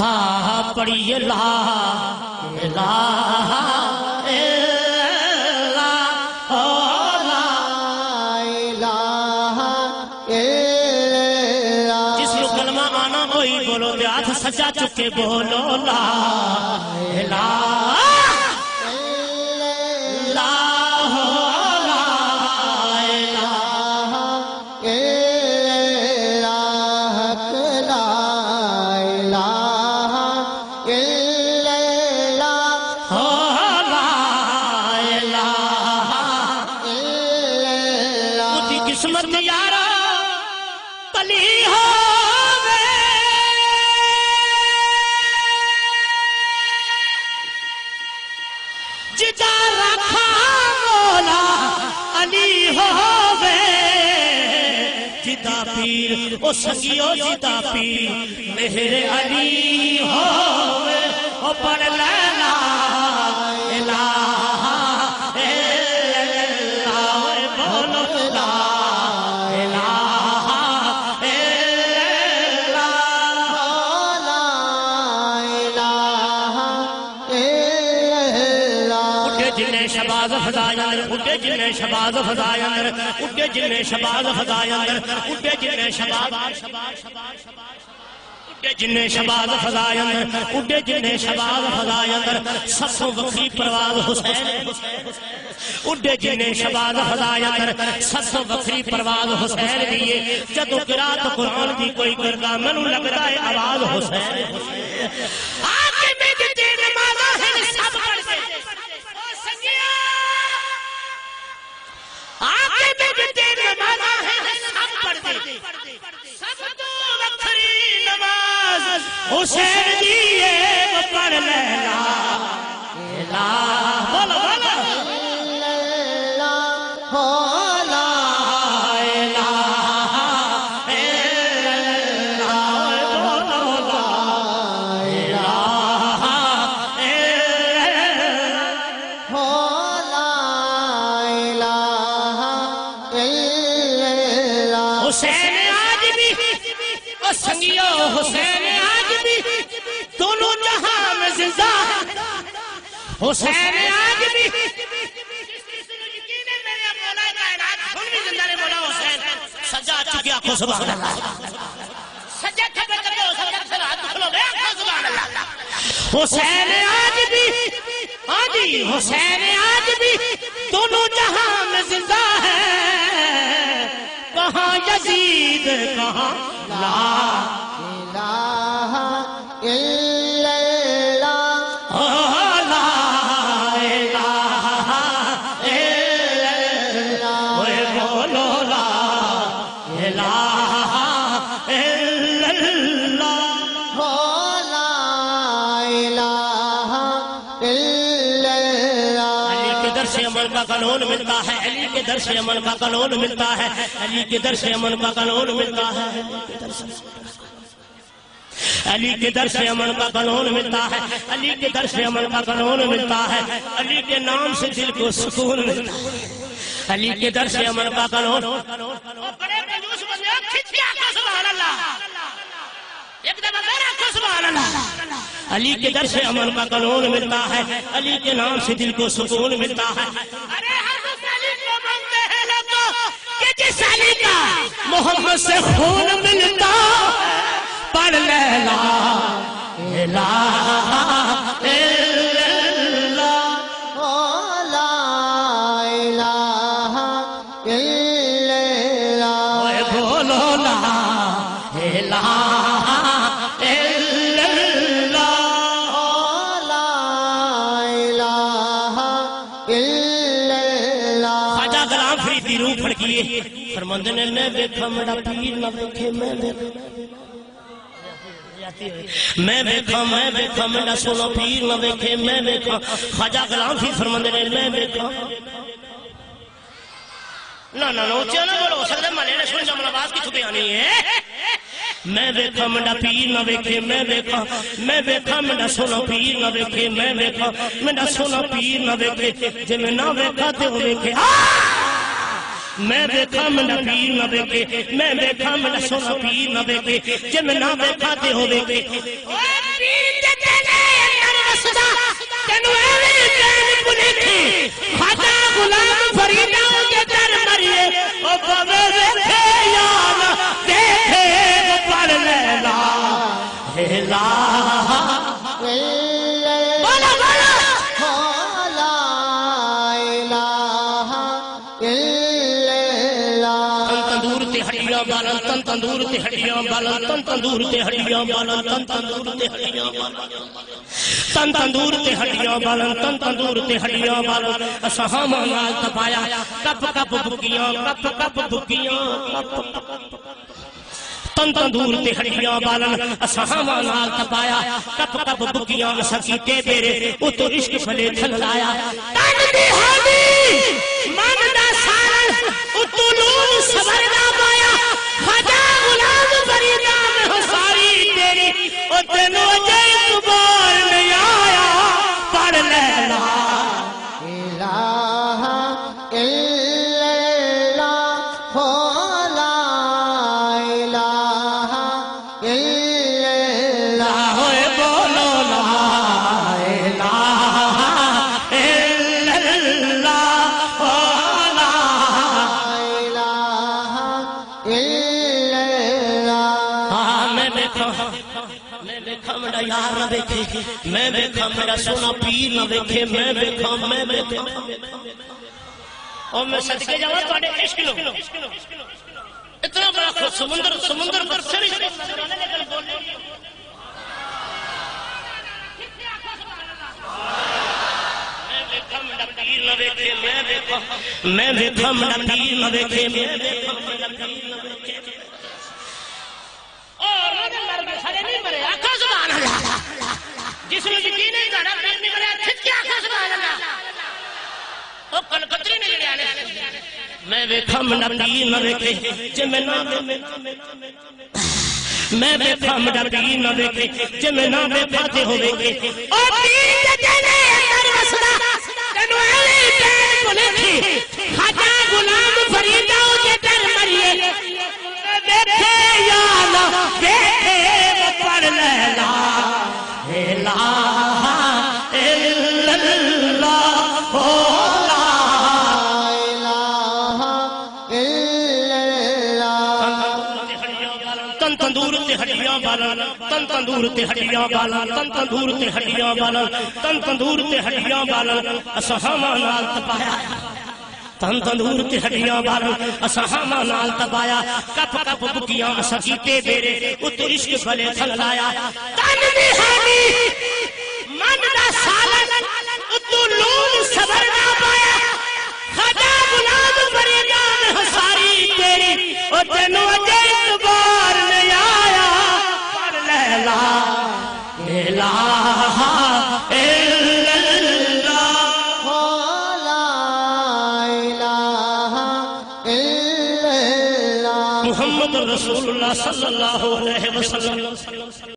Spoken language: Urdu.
ہاں پڑھیے لا الہ الا اللہ جس کو کلمہ آنا کوئی بولو دے ہاتھ سجا چکے بولو لا الہ قسمت یارا پلی ہووے جدا رکھا مولا علی ہووے جدا پیر او سنگیو جدا پیر مہر علی ہووے او پڑھ لینا الہ شباز فضائے اندر اٹھے جنہیں شباز فضائے اندر اٹھے جنہیں شباز فضائے اندر اٹھے جنہیں شباز اٹھے جنہیں شباز فضائے اندر اٹھے جنہیں شباز فضائے اندر سسوں وقی پرواز حسین اٹھے جنہیں شباز فضائے اندر سسوں وقی پرواز حسین دیئے جدو قرآت قرآن دی کوئی کرگا منو لگتا ہے آواز حسین آگے میں جتے نمازہ ہے سب کرتے آگے میں جتے نمازہ ہے سب پڑھتے سب تو وقری نماز حسین دیئے پڑھ لینا الہ بولو بولو حسین آج بھی سنگیو حسین آج بھی دونوں جہاں میں زندہ حسین آج بھی سجا چکے آنکھوں سبحان اللہ سجا چکے سبحان اللہ حسین آج بھی حسین آج بھی دونوں جہاں میں زندہ ہے کہاں یزید کہاں لا الہ الا اللہ لا الہ الا اللہ بولو لا الہ الا اللہ لا الہ الا اللہ علی کے در سے عمل کا قانون ملتا ہے علی کے در سے عمل کا قانون ملتا ہے علی کے در سے عمل کا قانون ملتا ہے علی کے در سے عمل کا قانون ملتا ہے علی کے در سے عمل کا قانون ملتا ہے علی کے نام سے دل کو سکون ملتا ہے علی کے در سے عمل کا قانون بڑے کنجوس بندے کھچیا کا سبحان اللہ ایک دفعہ میرا کا سبحان اللہ علی کے در سے عمل کا قانون ملتا ہے علی کے نام سے دل کو سکون ملتا ہے ارے حضرت علی کو مانتے ہیں لوگ کہ جس علی کا محمد سے خون ملتا پڑھ لے لا الہ الا اللہ لا الہ الا اللہ بولو لا الہ الا اللہ لا الہ الا اللہ خواجہ غلام فریدی روح پھڑکیے فرماندے نے میں دیکھا میرا پیر نہ دیکھے میں دیکھا میرا سونا پیر نہ دیکھے میں دیکھا خواجہ غلام فریدی فرماندے نے میں دیکھا نہ اونچا نہ بولو سکتے ملے نے سن جمل آواز کی چھپی آنی ہے میں دیکھا میرا پیر نہ دیکھے میں دیکھا میرا سونا پیر نہ دیکھے میں دیکھا میرا سونا پیر نہ دیکھے جے میں نہ دیکھا تے وہ دیکھے میں دیکھا میرا پیر نہ دیکھے میں دیکھا میرا سونا پیر نہ دیکھے جے میں نہ دیکھا تے وہ دیکھے پیر دے تینے اندر وسدا تینو ایویں چین بلیکھی خواجہ غلام فریدا دے در مریے او بابے ویکھے یار دیکھے وہ پڑھ لے لا الہ بولا بولا لا الہ الا اللہ تندور تے ہڈیاں بالن تندور تے ہڈیاں بالن تندور تے ہڈیاں بالن تندور تے ہڈیاں بالن تندور تے ہڈیاں بالن تندور تے ہڈیاں بالن اسہام نال تپایا کپ کپ بھکیاں کپ کپ بھکیاں تندور تے ہڈیاں بالن اسہام نال تپایا کپ کپ بھکیاں سکیتے میرے اتو عشق پھلے تھل لایا تن دی ہادی من دا سارن اتو لون صبر نہ پایا خواجہ غلام فریدا میں ساری تیری او تینو جے بار نہیں آیا پڑھ لے لا الہ الا اللہ لا الہ الا اللہ ہوئے بولو لا الہ الا اللہ لا الہ الا اللہ میں دیکھا میرا یار نہ دیکھے میں دیکھا میرا سونا پیر نہ دیکھے میں دیکھا اور میں صدقے جاؤں تو عشق لو اتنا بڑا سمندر پر سر میں دیکھا میرا پیر نہ دیکھے جس میں یقین نہیں تھا پیر نہیں مریا کھچ کے آنکھوں سبحان اللہ وہ کلکتری نے جڑے آنے میں دیکھا میرا پیر نہ دیکھے جے میں نہ میں دیکھا میرا پیر نہ دیکھے جے میں نہ دیکھاتے ہو دیکھے او پیر دے تینے اندر وسدا تینو ایویں چین بلیکھی خواجہ غلام فریدا دے در مریے دیکھے یا نہ دیکھے وہ پڑھ لے لا الہ الا اللہ لا الہ الا اللہ تندور تے ہڈیاں بالن تندور تے ہڈیاں بالن تندور تے ہڈیاں بالن تندور تے ہڈیاں بالن اسہام نال تپایا تندور تے ہڈیاں بالن اسہام نال تپایا کپ کپ بھکیاں سکیتے میرے اتو عشق بھلے تھل لایا تن دی ہادی من دا سالن اتو لون صبر نہ پایا خواجہ غلام فریدا میں ساری تیری او تینو اجے بار نہیں آیا پڑھ لے لا الہ الا اللہ لا الہ الا اللہ محمد رسول اللہ صلی اللہ علیہ وسلم